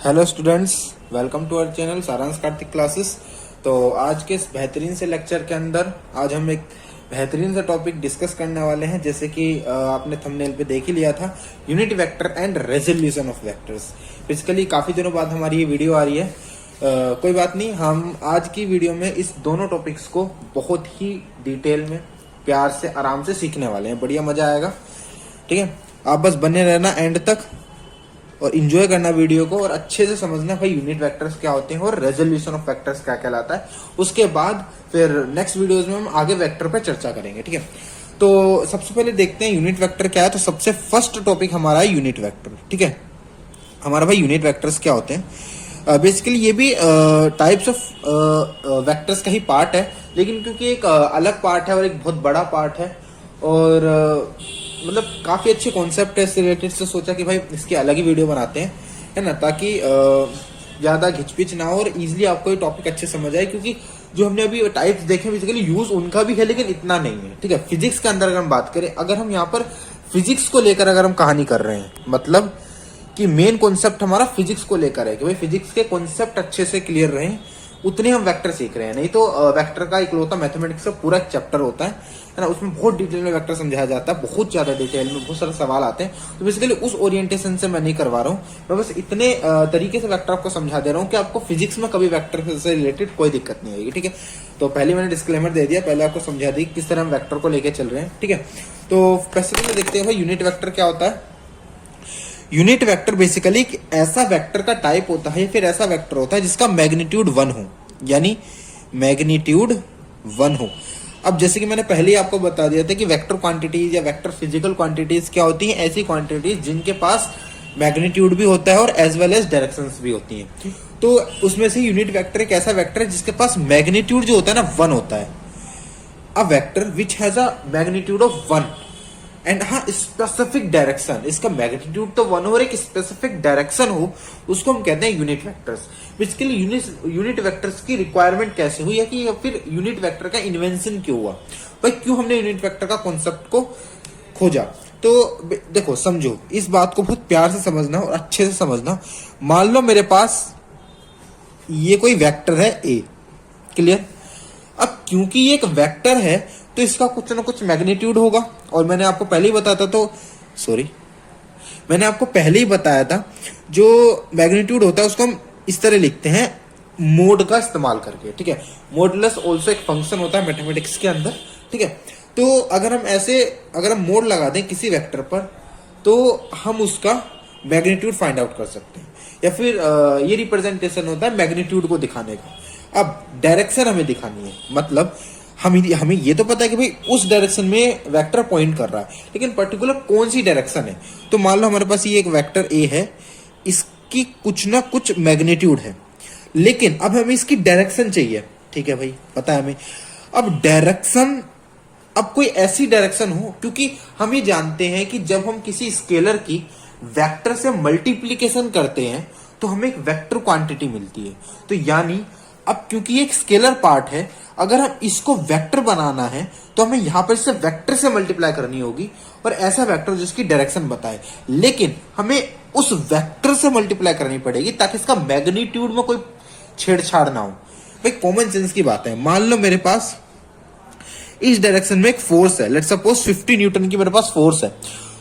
Hello students, welcome to our channel Saransh Kartik classes. तो आज के इस बेहतरीन से लेक्चर के अंदर आज हम एक बेहतरीन सा टॉपिक डिस्कस करने वाले हैं। जैसे कि आपने थंबनेल पे देख ही लिया था, unit vector and resolution of vectors. Basically काफी दिनों बाद हमारी ये वीडियो आ रही है। कोई बात नहीं, हम आज की वीडियो में इस दोनों टॉपिक्स को बहुत ही डिटेल में प्यार से आराम से सीखने वाले हैं। बढ़िया मजा आएगा, ठीक है। आप बस बने रहना एंड तक और इंजॉय करना वीडियो को, और अच्छे से समझना भाई यूनिट वेक्टर्स क्या होते हैं और रेजोल्यूशन ऑफ वेक्टर्स क्या कहलाता है। उसके बाद फिर नेक्स्ट वीडियोस में हम आगे वेक्टर पे चर्चा करेंगे, ठीक है। तो सबसे पहले देखते हैं यूनिट वेक्टर क्या है। तो सबसे फर्स्ट टॉपिक हमारा है यूनिट वेक्टर, ठीक है। हमारा भाई यूनिट वेक्टर्स क्या होते हैं। बेसिकली ये भी टाइप्स ऑफ वेक्टर्स का ही पार्ट है, लेकिन क्योंकि एक अलग पार्ट है और एक बहुत बड़ा पार्ट है, और मतलब काफी अच्छे कॉन्सेप्ट है इससे रिलेटेड, से सोचा कि भाई इसकी अलग ही वीडियो बनाते हैं, है ना, ताकि ज्यादा घिचपिच ना हो और इजीली आपको ये टॉपिक अच्छे समझ आए। क्योंकि जो हमने अभी टाइप्स देखे बेसिकली यूज उनका भी है, लेकिन इतना नहीं है, ठीक है। फिजिक्स के अंदर अगर हम बात करें, अगर हम यहाँ पर फिजिक्स को लेकर अगर हम कहानी कर रहे हैं, मतलब कि मेन कॉन्सेप्ट हमारा फिजिक्स को लेकर है कि भाई फिजिक्स के कॉन्सेप्ट अच्छे से क्लियर रहे, उतने हम वेक्टर सीख रहे हैं। नहीं तो वेक्टर का इकलौता मैथमेटिक्स का पूरा एक चैप्टर होता है ना, उसमें बहुत डिटेल में वेक्टर समझाया जाता है, बहुत ज्यादा डिटेल में बहुत सारे सवाल आते हैं। तो बेसिकली उस ओरिएंटेशन से मैं नहीं करवा रहा हूँ, मैं बस इतने तरीके से वेक्टर आपको समझा दे रहा हूँ कि आपको फिजिक्स में कभी वेक्टर से रिलेटेड कोई दिक्कत नहीं आएगी, ठीक है। तो पहले मैंने डिस्क्लेमर दे दिया, पहले आपको समझा दी किस तरह हम वेक्टर को लेकर चल रहे हैं, ठीक है। तो पहले देखते हैं भाई यूनिट वेक्टर क्या होता है। यूनिट वेक्टर बेसिकली ऐसा वेक्टर का टाइप होता है या फिर ऐसा वेक्टर होता है जिसका मैग्नीट्यूड 1 हो, यानी मैग्नीट्यूड 1 हो। अब जैसे कि मैंने पहले ही आपको बता दिया था कि वेक्टर क्वांटिटीज या वेक्टर फिजिकल क्वांटिटीज क्या होती हैं, ऐसी क्वांटिटीज जिनके पास मैग्नीट्यूड भी होता है और एज वेल एज डायरेक्शंस भी होती हैं। तो उसमें से यूनिट वेक्टर एक ऐसा वेक्टर है जिसके पास मैग्नीट्यूड जो होता है ना 1 होता है। A vector which has a magnitude of 1 and हाँ स्पेसिफिक डायरेक्शन, इसका मैग्नीट्यूड तो 1 हो और एक स्पेसिफिक डायरेक्शन हो, उसको हम कहते हैं unit vectors. Basically unit vectors की रिक्वायरमेंट कैसे हुई है कि फिर यूनिट वेक्टर का इन्वेंशन क्यों हुआ, भाई क्यों हमने यूनिट वेक्टर का कॉन्सेप्ट को खोजा। तो देखो समझो, इस बात को बहुत प्यार से समझना और अच्छे से समझना। मान लो मेरे पास ये कोई वेक्टर है ए, क्लियर। अब क्योंकि ये एक वेक्टर है तो इसका कुछ ना कुछ मैग्नीट्यूड होगा, और मैंने आपको पहले ही बताया था, तो सॉरी मैंने आपको पहले ही बताया था जो मैग्नीट्यूड होता है उसको हम इस तरह लिखते हैं मोड का इस्तेमाल करके, ठीक है। मॉडुलस ऑल्सो एक फंक्शन होता है मैथमेटिक्स के अंदर, ठीक है। तो अगर हम मोड लगा दें किसी वेक्टर पर तो हम उसका मैग्नीट्यूड फाइंड आउट कर सकते हैं, या फिर ये रिप्रेजेंटेशन होता है मैग्नीट्यूड को दिखाने का। अब डायरेक्शन हमें दिखानी है, मतलब हमें ये तो पता है कि भाई उस डायरेक्शन में वेक्टर पॉइंट कर रहा है, लेकिन पर्टिकुलर कौन सी डायरेक्शन है। तो मान लो हमारे पास ये एक वेक्टर ए है, इसकी कुछ ना कुछ मैग्नीट्यूड है, लेकिन अब हमें इसकी डायरेक्शन चाहिए, ठीक है भाई, पता है हमें। अब डायरेक्शन, अब कोई ऐसी डायरेक्शन हो, क्योंकि हम ये जानते हैं कि जब हम किसी स्केलर की वेक्टर से मल्टीप्लीकेशन करते हैं तो हमें एक वेक्टर क्वांटिटी मिलती है। तो यानी अब क्योंकि ये एक स्केलर पार्ट है, अगर हम इसको वेक्टर बनाना है तो हमें यहां पर इसे वेक्टर से मल्टीप्लाई करनी होगी, और ऐसा वेक्टर जिसकी डायरेक्शन बताए, लेकिन हमें उस वेक्टर से मल्टीप्लाई करनी पड़ेगी ताकि इसका मैग्नीट्यूड में कोई छेड़छाड़ ना हो। भाई कॉमन सेंस की बात है। मान लो मेरे पास इस डायरेक्शन में एक फोर्स है, लेट्स सपोज 50 न्यूटन की मेरे पास फोर्स है,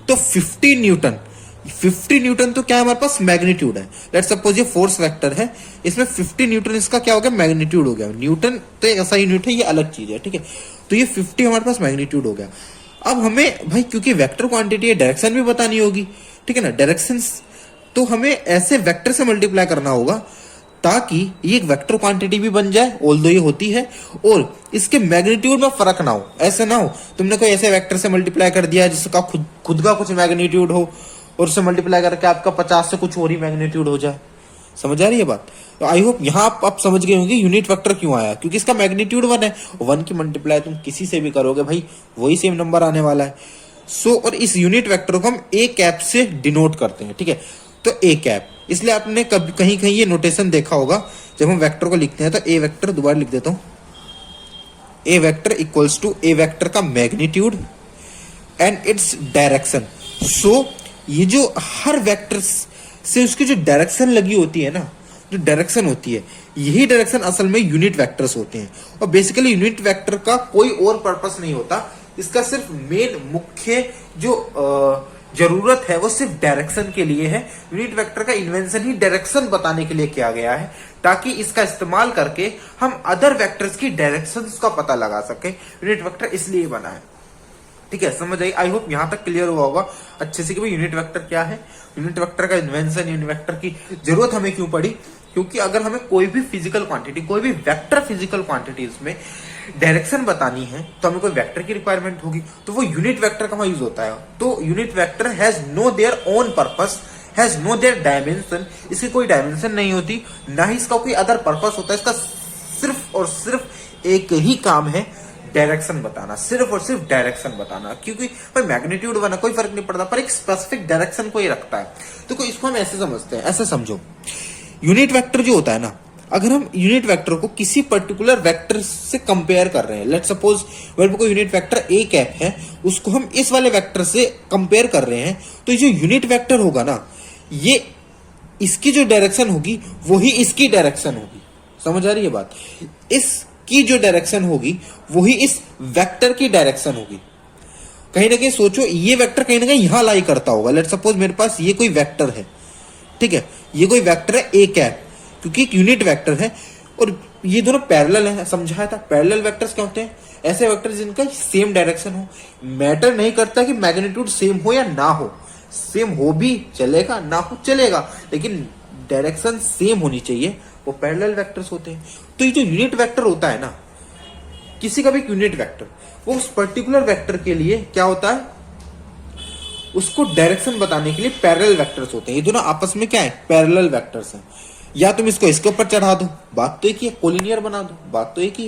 तो 50 न्यूटन तो क्या है हमारे पास मैग्नीट्यूड है। लेट्स सपोज ये फोर्स वेक्टर है, इसमें 50 न्यूटन इसका क्या हो गया, मैग्नीट्यूड हो गया। न्यूटन तो एक ऐसा यूनिट है, ये अलग चीज है, ठीक है। तो ये 50 हमारे पास मैग्नीट्यूड हो गया। अब हमें भाई क्योंकि वेक्टर क्वांटिटी है, डायरेक्शन भी बतानी होगी, ठीक है ना। डायरेक्शन तो हमें ऐसे वेक्टर से मल्टीप्लाई करना होगा ताकि ये एक वेक्टर क्वांटिटी भी बन जाए, ऑल्दो ये होती है, और इसके मैग्नीट्यूड में फर्क ना हो। ऐसे ना हो तुमने कोई ऐसे वेक्टर से मल्टीप्लाई कर दिया जिसका खुद का कुछ मैग्नीट्यूड हो, और उससे मल्टीप्लाई करके आपका 50 से कुछ और ही मैग्नीट्यूड हो जाए। समझ आ रही है बात। तो आई होप यहाँ आप समझ गए होंगे यूनिट वेक्टर क्यों आया, क्योंकि इसका मैग्नीट्यूड 1 है। 1 की मल्टीप्लाई तुम किसी से भी करोगे भाई वही सेम नंबर आने वाला है। और इस यूनिट वेक्टर को हम ए कैप से डिनोट करते हैं, ठीक है। तो ए कैप, इसलिए आपने कभी कहीं कहीं ये नोटेशन देखा होगा, जब हम वेक्टर को लिखते हैं तो ए वेक्टर, दोबारा लिख देता हूं, A vector equals to A vector का magnitude and its direction. So ये जो हर वेक्टर्स से उसकी जो डायरेक्शन लगी होती है ना, जो डायरेक्शन होती है, यही डायरेक्शन असल में यूनिट वेक्टर्स होते हैं। और बेसिकली यूनिट वेक्टर का कोई और पर्पस नहीं होता, इसका सिर्फ मेन मुख्य जो जरूरत है वो सिर्फ डायरेक्शन के लिए है। यूनिट वेक्टर का इन्वेंशन ही डायरेक्शन बताने के लिए किया गया है, ताकि इसका इस्तेमाल करके हम अदर वेक्टर्स की डायरेक्शंस का पता लगा सके। यूनिट वेक्टर इसलिए बना है। ठीक है, समझ आई? आई होप यहां तक क्लियर हुआ होगा अच्छे से कि भाई यूनिट वेक्टर क्या है, यूनिट वेक्टर का इन्वेंशन, यूनिट वेक्टर की जरूरत हमें क्यों पड़ी। क्योंकि अगर हमें कोई भी फिजिकल क्वांटिटी, कोई भी वेक्टर फिजिकल क्वांटिटीज में डायरेक्शन बतानी है तो हमें कोई वेक्टर की रिक्वायरमेंट होगी, तो वो यूनिट वेक्टर का वहां यूज होता है। तो unit vector has no their own purpose, has no their dimension. इसकी कोई डायमेंशन नहीं होती, ना ही इसका कोई अदर पर्पस होता है। इसका सिर्फ और सिर्फ एक ही काम है, डायरेक्शन बताना, सिर्फ और सिर्फ डायरेक्शन बताना। क्योंकि भाई मैग्नीट्यूड बना कोई फर्क नहीं पड़ता, पर एक स्पेसिफिक डायरेक्शन को ही रखता है। तो कोई इसको हम ऐसे समझते हैं, ऐसे समझो, यूनिट वेक्टर जो होता है ना, अगर हम यूनिट वेक्टर को किसी पर्टिकुलर वेक्टर से कंपेयर कर रहे हैं, लेट्स सपोज मेरे को कोई यूनिट वेक्टर ए कैप है, उसको हम इस वाले वेक्टर से कंपेयर कर रहे हैं, तो ये जो यूनिट वेक्टर होगा ना, ये इसकी जो डायरेक्शन होगी वही इसकी डायरेक्शन होगी। समझ आ रही है बात? इसकी जो डायरेक्शन होगी वही इस वेक्टर की डायरेक्शन होगी। कहीं ना कहीं सोचो, ये वेक्टर कहीं ना कहीं यहां लाई करता होगा। लेट्स सपोज मेरे पास ये कोई वेक्टर है, ठीक है, ये कोई वेक्टर है ए कैप, क्योंकि एक यूनिट वेक्टर है और ये दोनों पैरेलल हैं। समझाया था पैरेलल वेक्टर्स क्या होते हैं? ऐसे वेक्टर्स जिनका सेम डायरेक्शन हो। मैटर नहीं करता कि मैग्नीट्यूड सेम हो या ना हो, सेम हो भी चलेगा, ना हो चलेगा, लेकिन डायरेक्शन सेम होनी चाहिए, वो पैरेलल वेक्टर्स होते हैं। तो ये जो यूनिट वेक्टर होता है ना, किसी का भी यूनिट वेक्टर, वो उस पर्टिकुलर वेक्टर के लिए क्या होता है, उसको डायरेक्शन बताने के लिए पैरेलल वेक्टर्स होते हैं। ये दोनों आपस में क्या है? पैरेलल वेक्टर्स हैं। या तुम इसको इसके ऊपर चढ़ा दो, बात तो एक ही है, कोलिनियर बना दो, बात तो एक ही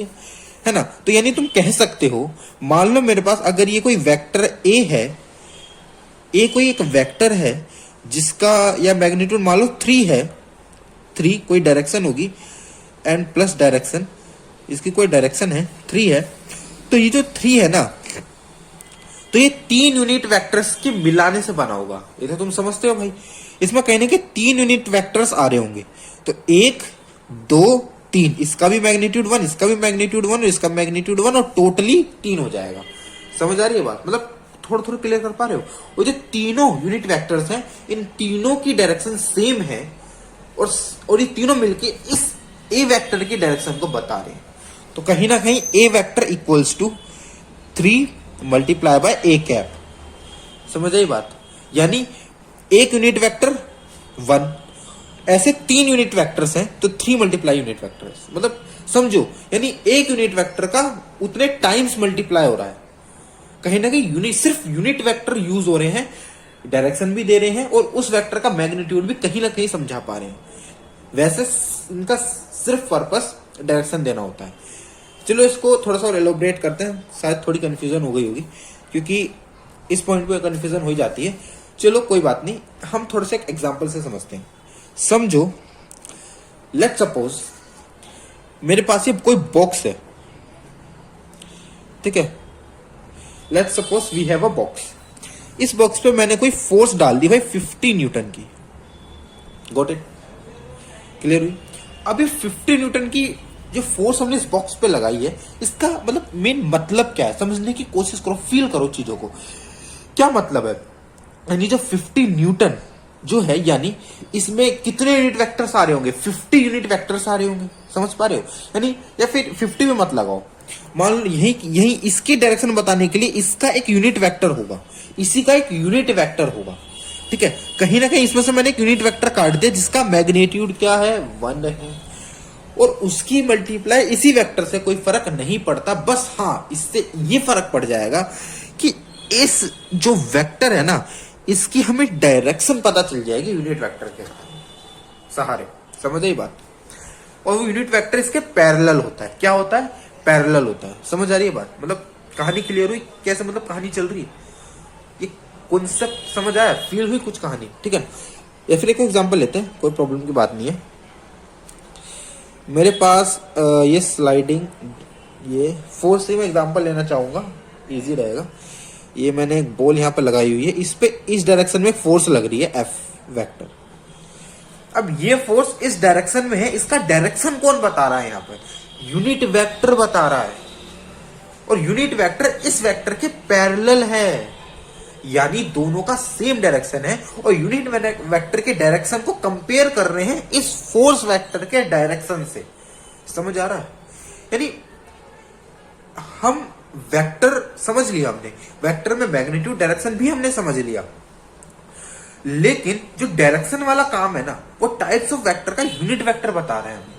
है ना। तो यानी तुम कह सकते हो, मान लो मेरे पास अगर ये कोई वेक्टर ए है, ए कोई एक वेक्टर है जिसका या मैग्नीट्यूड मान लो 3 है, 3 कोई डायरेक्शन होगी एंड प्लस डायरेक्शन, इसकी कोई डायरेक्शन है 3 है, तो ये जो 3 है ना, तो ये 3 यूनिट वेक्टर्स के मिलाने से बना होगा। ये तो तुम समझते हो भाई, इसमें कहने के 3 यूनिट वेक्टर्स आ रहे होंगे, तो 1 2 3, इसका भी मैग्नीट्यूड 1, इसका भी मैग्नीट्यूड 1 और इसका मैग्नीट्यूड 1, और टोटली 3 हो जाएगा। समझ आ रही है बात? मतलब थोड़ा थोड़ा क्लियर कर पा रहे हो? वो जो तीनों यूनिट वेक्टर्स हैं, इन तीनों की डायरेक्शन सेम है और ये तीनों मिलके इस ए वेक्टर की डायरेक्शन को बता रहे हैं। तो कहीं ना कहीं A vector equals to 3 multiply by A cap. समझ आई बात? यानी एक यूनिट वेक्टर 1, ऐसे 3 यूनिट वेक्टर्स हैं तो 3 मल्टीप्लाई यूनिट वेक्टर्स, मतलब समझो, यानी एक यूनिट वेक्टर का उतने टाइम्स मल्टीप्लाई हो रहा है। कहीं ना कहीं सिर्फ यूनिट वेक्टर यूज हो रहे हैं, डायरेक्शन भी दे रहे हैं और उस वेक्टर का मैग्नीट्यूड भी कहीं ना कहीं समझा पा रहे हैं। वैसे इनका सिर्फ पर्पस डायरेक्शन देना होता है। चलो इसको थोड़ा सा और एलोबरेट करते हैं, शायद थोड़ी कंफ्यूजन हो गई होगी, क्योंकि इस पॉइंट पे कंफ्यूजन हो जाती है। चलो कोई बात नहीं, हम थोड़े से एक एग्जांपल से समझते हैं। समझो, लेट्स सपोज मेरे पास ये कोई बॉक्स है, ठीक है, let's suppose we have a box. इस बॉक्स पे मैंने कोई फोर्स डाल दी भाई 50 न्यूटन की। Got it? क्लियर हुई? अभी 50 न्यूटन की जो फोर्स हमने इस बॉक्स पे लगाई है, इसका मतलब मेन मतलब क्या है, समझने की कोशिश करो, फील करो चीजों को। क्या मतलब है? यानी जो 50 न्यूटन जो है, यानी इसमें कितने यूनिट वेक्टर्स आ रहे होंगे? 50 यूनिट वेक्टर्स आ रहे होंगे। समझ पा रहे हो? यानी या फिर 50 में मत लगाओ, मान लो यही इसकी डायरेक्शन बताने के लिए इसका एक यूनिट वेक्टर होगा, इसी का एक यूनिट वेक्टर होगा, ठीक है। कहीं ना कहीं इसमें से मैंने एक यूनिट वेक्टर काट दिया जिसका मैग्नीट्यूड क्या है? 1 है, और उसकी मल्टीप्लाई इसी वेक्टर से कोई फर्क नहीं पड़ता। बस हाँ, इससे ये फर्क पड़ जाएगा कि इस जो वेक्टर है ना, इसकी हमें डायरेक्शन पता चल जाएगी यूनिट वेक्टर के सहारे। समझ आई बात? और वो यूनिट वेक्टर इसके पैरेलल होता है। क्या होता है? पैरेलल होता है। समझ आ रही है बात? मतलब कहानी क्लियर हुई कैसे, मतलब कहानी चल रही है, ये कॉन्सेप्ट समझ आया, फील हुई कुछ कहानी, ठीक है। या फिर एक एग्जांपल लेते हैं, कोई प्रॉब्लम की बात नहीं है। मेरे पास ये स्लाइडिंग, ये फोर्स से मैं एग्जांपल लेना चाहूंगा, इजी रहेगा। ये मैंने एक बॉल यहाँ पर लगाई हुई है, इस पे इस डायरेक्शन में फोर्स लग रही है, एफ वेक्टर, अब ये फोर्स इस डायरेक्शन में है, इसका डायरेक्शन कौन बता रहा है यहाँ पर? यूनिट वेक्टर बता रहा है, और यूनिट वेक्टर इस वेक्टर के पैरेलल है, यानी दोनों का सेम डायरेक्शन है, और यूनिट वेक्टर के डायरेक्शन को कंपेयर कर रहे हैं इस फोर्स वेक्टर के डायरेक्शन से। समझ आ रहा है? यानी हम वेक्टर समझ लिया हमने, वेक्टर में मैग्नीट्यूड डायरेक्शन भी हमने समझ लिया, लेकिन जो डायरेक्शन वाला काम है ना, वो टाइप्स ऑफ वेक्टर का यूनिट वेक्टर बता रहे हैं हमें।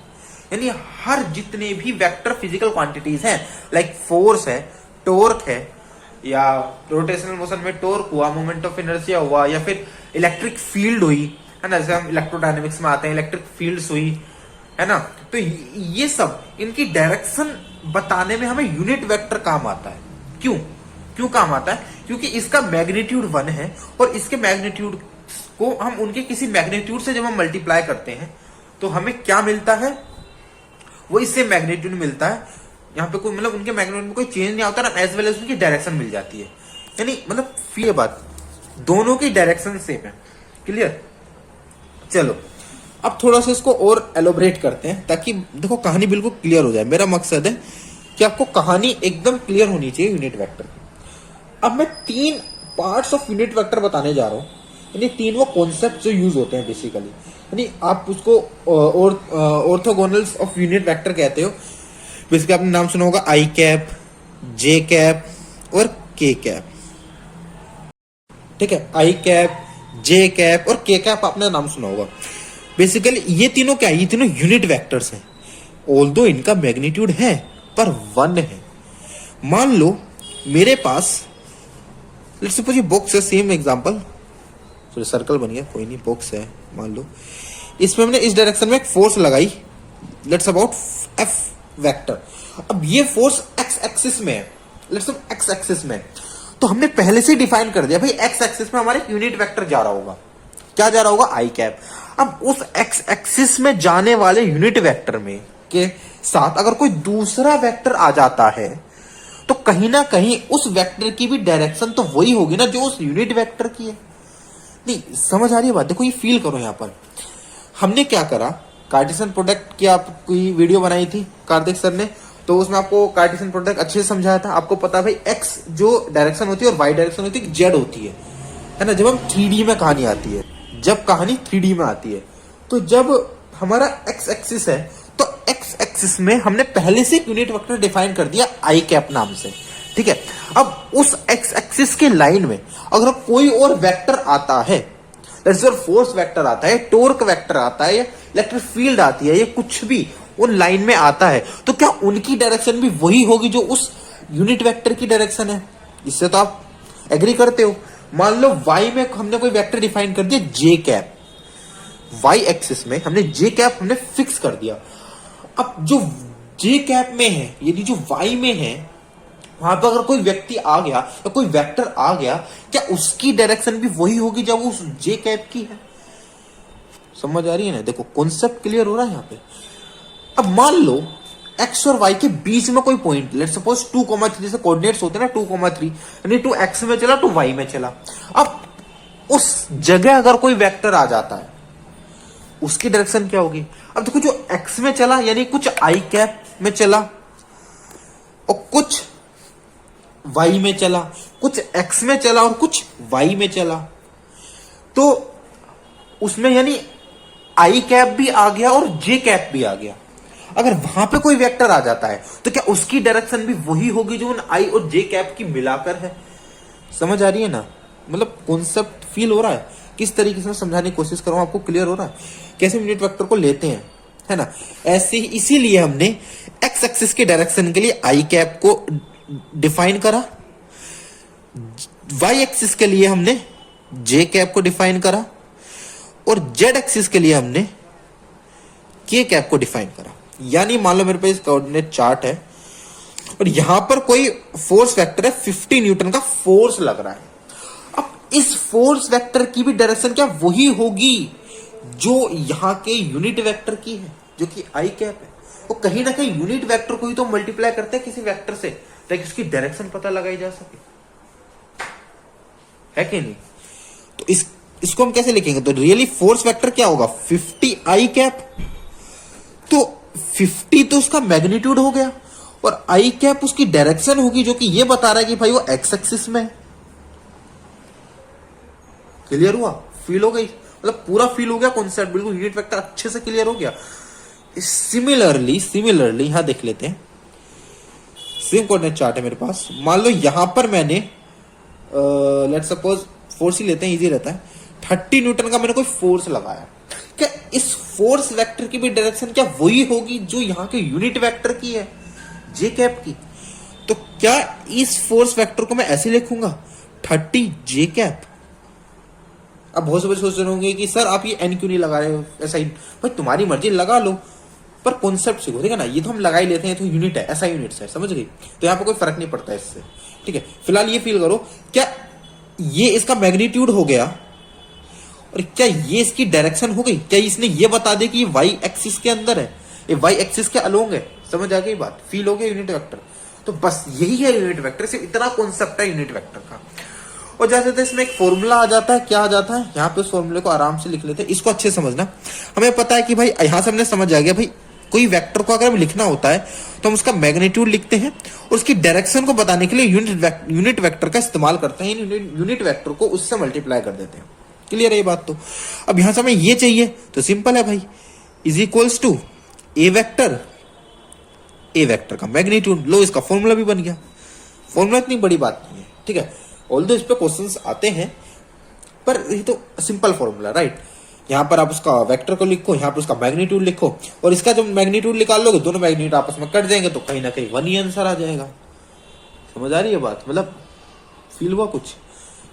यानी हर जितने भी वेक्टर फिजिकल क्वांटिटीज हैं, लाइक फोर्स है, टॉर्क है, या रोटेशनल मोशन में टॉर्क हुआ, मोमेंट ऑफ इनर्शिया हुआ, या फिर इलेक्ट्रिक फील्ड हुई, है ना, जैसे हम इलेक्ट्रोडायनेमिक्स में आते हैं, इलेक्ट्रिक फील्ड्स हुई, है ना, तो ये सब इनकी डायरेक्शन बताने में हमें यूनिट वेक्टर काम आता है। क्यों काम आता है? क्योंकि इसका मैग्नीट्यूड 1 है, और इसके मैग्नीट्यूड को हम उनके किसी मैग्नीट्यूड से जब हम मल्टीप्लाई करते हैं तो हमें क्या मिलता है? वो इससे मैग्नीट्यूड मिलता है। यहाँ पे कोई मतलब उनके मैग्नीट्यूड में कोई चेंज नहीं होता ना, एज वेल एज उनकी डायरेक्शन मिल जाती है। यानी मतलब ये बात, दोनों की डायरेक्शन सेम है। क्लियर? चलो अब थोड़ा सा इसको और एलोबरेट करते हैं, ताकि देखो कहानी बिल्कुल क्लियर हो जाए। मेरा मकसद है कि आपको कहानी एकदम क्लियर होनी चाहिए यूनिट वेक्टर की। अब मैं 3 पार्ट्स ऑफ यूनिट वेक्टर बताने जा रहा हूं, यानी 3 वो कॉन्सेप्ट जो यूज होते हैं बेसिकली, यानी आप उसको ऑर्थोगोनल्स ऑफ यूनिट वेक्टर कहते हो। बेसिकली आपने नाम सुना होगा आई कैप, जे कैप और के कैप। ठीक है, आई कैप, जे कैप और के कैप आपने नाम सुना होगा। बेसिकली ये तीनों क्या है? ये तीनों यूनिट वेक्टर्स हैं, ऑल्दो इनका मैग्नीट्यूड है पर 1 है। मान लो मेरे पास, लेट्स सपोज ये बॉक्स है, सेम एग्जांपल, सॉरी सर्कल बन गया, कोई नहीं, बॉक्स है मान लो, इसमें हमने इस डायरेक्शन में एक फोर्स लगाई, लेट्स अबाउट एफ वेक्टर। अब ये फोर्स एक्स एक्सिस में है, लेट्स सपोज एक्स एक्सिस में, तो हमने पहले से डिफाइन कर दिया भाई एक्स एक्सिस में हमारे यूनिट वेक्टर जा रहा होगा, क्या जा रहा होगा? आई कैप। अब उस एक्स एक्सिस में जाने वाले यूनिट वेक्टर में के साथ अगर कोई दूसरा वेक्टर आ जाता है, तो कहीं ना कहीं उस वेक्टर की भी डायरेक्शन तो वही होगी ना जो उस यूनिट वेक्टर की है। नहीं समझ आ रही है बात? देखो ये फील करो, यहां पर हमने क्या करा, कार्टेशियन प्रोडक्ट की आपकी वीडियो बनाई थी कार्तिक सर ने, तो उसमें आपको कार्टेशियन प्रोडक्ट अच्छे से समझाया था। आपको पता भाई एक्स जो डायरेक्शन होती है और वाई डायरेक्शन होती है, जेड होती है ना, जब हम 3D में कहानी आती है, जब कहानी 3D में आती है, तो जब हमारा एक्स एक्सिस है, तो एक्स एक्सिस में हमने पहले से यूनिट वेक्टर डिफाइन कर दिया आई कैप नाम से। ठीक है, अब उस एक्स एक्सिस के लाइन में अगर कोई और वेक्टर आता है, फोर्स वेक्टर आता है, टॉर्क वेक्टर आता है, या इलेक्ट्रिक फील्ड आती है, या कुछ भी उन लाइन में आता है, तो क्या उनकी डायरेक्शन भी वही होगी जो उस यूनिट वेक्टर की डायरेक्शन है? इससे तो आप एग्री करते हो। मान लो वाई में हमने कोई वेक्टर डिफाइन कर दिया जे कैप, वाई एक्सिस में हमने जे कैप हमने फिक्स कर दिया। अब जो जे कैप में है, यानी जो वाई में है, वहां पर अगर कोई व्यक्ति आ गया या कोई वेक्टर आ गया, क्या उसकी डायरेक्शन भी वही होगी जब उस जे कैप की है? समझ आ रही है ना? देखो कॉन्सेप्ट क्लियर हो रहा है यहाँ पे। अब मान लो एक्स और वाई के बीच में कोई पॉइंट, लेट्स सपोज 2,3 से कोऑर्डिनेट्स होते हैं ना, 2,3, यानी 2 एक्स में चला 2 वाई में चला। अब उस जगह अगर कोई वेक्टर आ जाता है, उसकी डायरेक्शन क्या होगी? अब देखो जो एक्स में चला यानी कुछ आई कैप में चला, और कुछ वाई में चला, कुछ एक्स में चला और कुछ वाई में चला, तो उसमें यानी आई कैप भी आ गया और जे कैप भी आ गया। अगर वहां पे कोई वेक्टर आ जाता है, तो क्या उसकी डायरेक्शन भी वही होगी जो उन आई और जे कैप की मिलाकर है? समझ आ रही है ना? मतलब कॉन्सेप्ट फील हो रहा है? किस तरीके से मैं समझाने की कोशिश कर रहा हूं, आपको क्लियर हो रहा है कैसे यूनिट वेक्टर को लेते हैं, है ना? ऐसे ही इसीलिए हमने एक्स एक्सिस के डायरेक्शन के लिए आई कैप को डिफाइन करा, वाई एक्सिस के लिए हमने जे कैप को डिफाइन करा, और जेड एक्सिस के लिए हमने के कैप को डिफाइन करा। यानी मान लो मेरे पास कोऑर्डिनेट चार्ट है और यहां पर कोई फोर्स वेक्टर है, 50 न्यूटन का फोर्स लग रहा है। अब इस फोर्स वेक्टर की भी डायरेक्शन क्या वही होगी जो यहां के यूनिट वेक्टर की है, जो कि आई कैप है। वो कहीं ना कहीं यूनिट वेक्टर को ही तो मल्टीप्लाई करते हैं किसी वेक्टर से, ताकि उसकी डायरेक्शन पता लगाई जा सके, है कि नहीं? तो इस इसको हम कैसे लिखेंगे? तो रियली फोर्स वेक्टर क्या होगा? 50 आई कैप। तो 50 तो उसका मैग्नीट्यूड हो गया और आई कैप उसकी डायरेक्शन होगी, जो कि ये बता रहा है कि भाई वो एक्स एक्सिस में है। क्लियर हुआ? फील हो गई? मतलब पूरा फील हो गया कॉन्सेप्ट, बिल्कुल यूनिट वेक्टर अच्छे से क्लियर हो गया। सिमिलरली यहां देख लेते हैं, सेम कोऑर्डिनेट चार्ट है मेरे पास। मान लो यहां पर मैंने लेट सपोज फोर्स ही लेते हैं, इजी रहता है। 30 न्यूटन का मैंने कोई फोर्स लगाया, क्या इस फोर्स वेक्टर की भी डायरेक्शन क्या वही होगी जो यहाँ के यूनिट वेक्टर की है, जे कैप की? तो क्या इस फोर्स वेक्टर को मैं ऐसे लिखूंगा 30 जे कैप? अब बहुत से बच्चे सोच रहे होंगे कि सर आप ये एन क्यों नहीं लगा रहे हो? ऐसा ही भाई तुम्हारी मर्जी, लगा लो, पर कॉन्सेप्ट सीखो, ठीक है ना? ये तो हम लगा ही लेते हैं, तो यूनिट है, ऐसा यूनिट है, समझ गई? तो यहाँ पे कोई फर्क नहीं पड़ता इससे, ठीक है? फिलहाल ये फील करो, क्या ये इसका मैग्नीट्यूड हो गया और क्या ये इसकी डायरेक्शन हो गई? क्या इसने ये बता दे कि ये वाई एक्सिस के अंदर है, ये वाई एक्सिस के अलोंग है? समझ आ गई बात? फील हो गया यूनिट वेक्टर? तो बस यही है यूनिट वेक्टर, सिर्फ इतना कॉन्सेप्ट है यूनिट वेक्टर का। और जैसे इसमें एक फॉर्मूला आ जाता है, क्या आ जाता है यहाँ पे? उस फॉर्मूले को आराम से लिख लेते हैं, इसको अच्छे से समझना। हमें पता है कि भाई यहां से हमने समझ आ गया भाई, कोई वेक्टर को अगर हमें लिखना होता है तो हम उसका मैग्नीट्यूड लिखते हैं और उसकी डायरेक्शन को बताने के लिए यूनिट वेक्टर का इस्तेमाल करते हैं। यूनिट वेक्टर को उससे मल्टीप्लाई कर देते हैं। क्लियर है ये बात? तो अब यहां से हमें ये चाहिए तो सिंपल है भाई, is equals to A vector का मैग्नीट्यूड। लो, इसका फॉर्मूला भी बन गया। फॉर्मूला इतनी बड़ी बात नहीं है, ठीक है? ऑल्दो इस पे क्वेश्चंस आते हैं, पर ये तो सिंपल फॉर्मूला, राइट? यहाँ पर आप उसका वेक्टर को लिखो, यहाँ पर उसका मैग्नीट्यूड लिखो, और इसका जब मैग्नीट्यूड निकाल लोगे, दोनों मैग्नीट्यूड आपस में कट जाएंगे, तो कहीं ना कहीं वन ही आंसर आ जाएगा। समझ आ रही है बात? मतलब फील हुआ कुछ?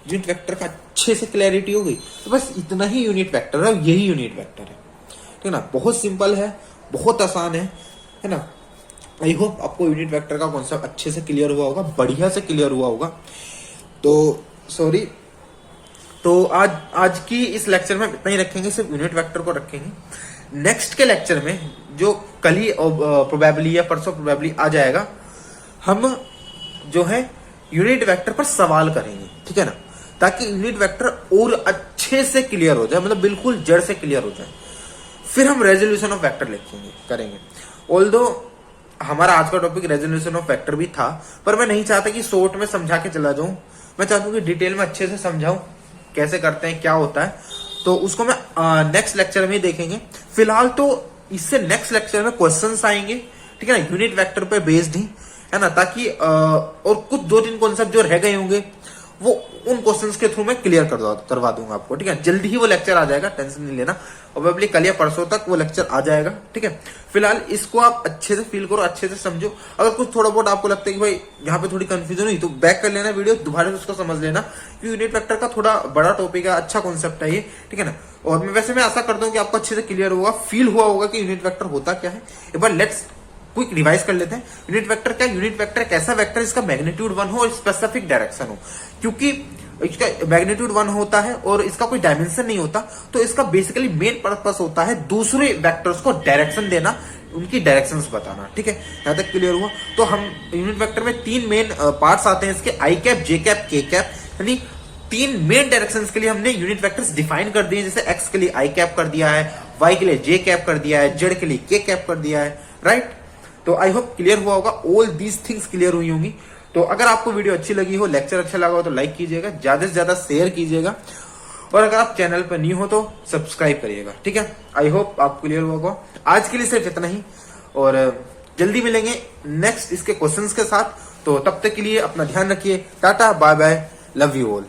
यूनिट वेक्टर का अच्छे से क्लैरिटी हो गई। तो बस इतना ही यूनिट वेक्टर है, यही यूनिट वेक्टर है, ठीक है ना? बहुत सिंपल है, बहुत आसान है ना? आई होप आपको यूनिट वेक्टर का कॉन्सेप्ट अच्छे से क्लियर हुआ होगा, बढ़िया से क्लियर हुआ होगा। तो सॉरी, तो आज की इस लेक्चर में इतना ही रखेंगे, सिर्फ यूनिट वेक्टर को रखेंगे। नेक्स्ट के लेक्चर में, जो कल ही प्रोबेबली या परसों प्रोबेबली आ जाएगा, हम जो है यूनिट वेक्टर पर सवाल करेंगे, ठीक है ना? ताकि यूनिट वेक्टर और अच्छे से क्लियर हो जाए, मतलब बिल्कुल जड़ से क्लियर हो जाए। फिर हम रेजोल्यूशन ऑफ वेक्टर करेंगे। ऑल्दो हमारा आज का टॉपिक रेजोल्यूशन ऑफ वेक्टर भी था, पर मैं नहीं चाहता कि शॉर्ट में समझा के चला जाऊं। मैं चाहता हूं कि डिटेल में अच्छे से समझाऊं कैसे करते हैं, क्या होता है। तो उसको मैं नेक्स्ट लेक्चर में ही देखेंगे। फिलहाल तो इससे नेक्स्ट लेक्चर में क्वेश्चंस आएंगे, ठीक है ना? यूनिट वेक्टर पे बेस्ड ही, है ना? ताकि और कुछ 2-3 कॉन्सेप्ट जो रह गए होंगे वो उन क्वेश्चंस के थ्रू मैं क्लियर करवा दूंगा आपको, ठीक है? जल्दी ही वो लेक्चर आ जाएगा, टेंशन नहीं लेना। प्रोबेबली कल या परसों तक वो लेक्चर आ जाएगा, ठीक है? फिलहाल इसको आप अच्छे से फील करो, अच्छे से समझो। अगर कुछ थोड़ा बहुत आपको लगता है कि भाई यहाँ पे थोड़ी कंफ्यूजन हुई, तो बैक कर लेना वीडियो, दोबारा से उसको समझ लेना कि यूनिट वेक्टर का थोड़ा बड़ा टॉपिक है, अच्छा कॉन्सेप्ट है ये, ठीक है ना? और मैं आशा करता हूँ कि आपको अच्छे से क्लियर होगा, फील हुआ होगा कि यूनिट वेक्टर होता क्या है। एक बार लेट्स क्विक रिवाइज कर लेते हैं। यूनिट वेक्टर क्या? यूनिट वेक्टर एक ऐसा वेक्टर जिसका मैग्नीट्यूड 1 हो और स्पेसिफिक डायरेक्शन हो। क्योंकि इसका मैग्नीट्यूड 1 होता है और इसका कोई डायमेंशन नहीं होता, तो इसका बेसिकली मेन पर्पस होता है दूसरे वेक्टर्स को डायरेक्शन देना, उनकी डायरेक्शंस बताना, ठीक है? यहां तक क्लियर हुआ? तो हम यूनिट वेक्टर में 3 मेन पार्ट्स आते हैं इसके, आई कैप, जे कैप, के कैप, यानी 3 मेन डायरेक्शंस के लिए हमने यूनिट वेक्टर्स डिफाइन कर दिए। जैसे एक्स के लिए आई कैप कर दिया है, वाई के लिए जे कैप कर दिया है, जेड के लिए के कैप कर दिया है, राइट? तो आई होप क्लियर हुआ होगा, ऑल दीज थिंग्स क्लियर हुई होंगी। तो अगर आपको वीडियो अच्छी लगी हो, लेक्चर अच्छा लगा हो, तो लाइक कीजिएगा, ज्यादा से ज्यादा शेयर कीजिएगा, और अगर आप चैनल पर न्यू हो तो सब्सक्राइब करिएगा, ठीक है? आई होप आप क्लियर हुआ होगा। आज के लिए सिर्फ इतना ही, और जल्दी मिलेंगे नेक्स्ट इसके क्वेश्चंस के साथ। तो तब तक के लिए अपना ध्यान रखिए। Tata, bye bye, love you all.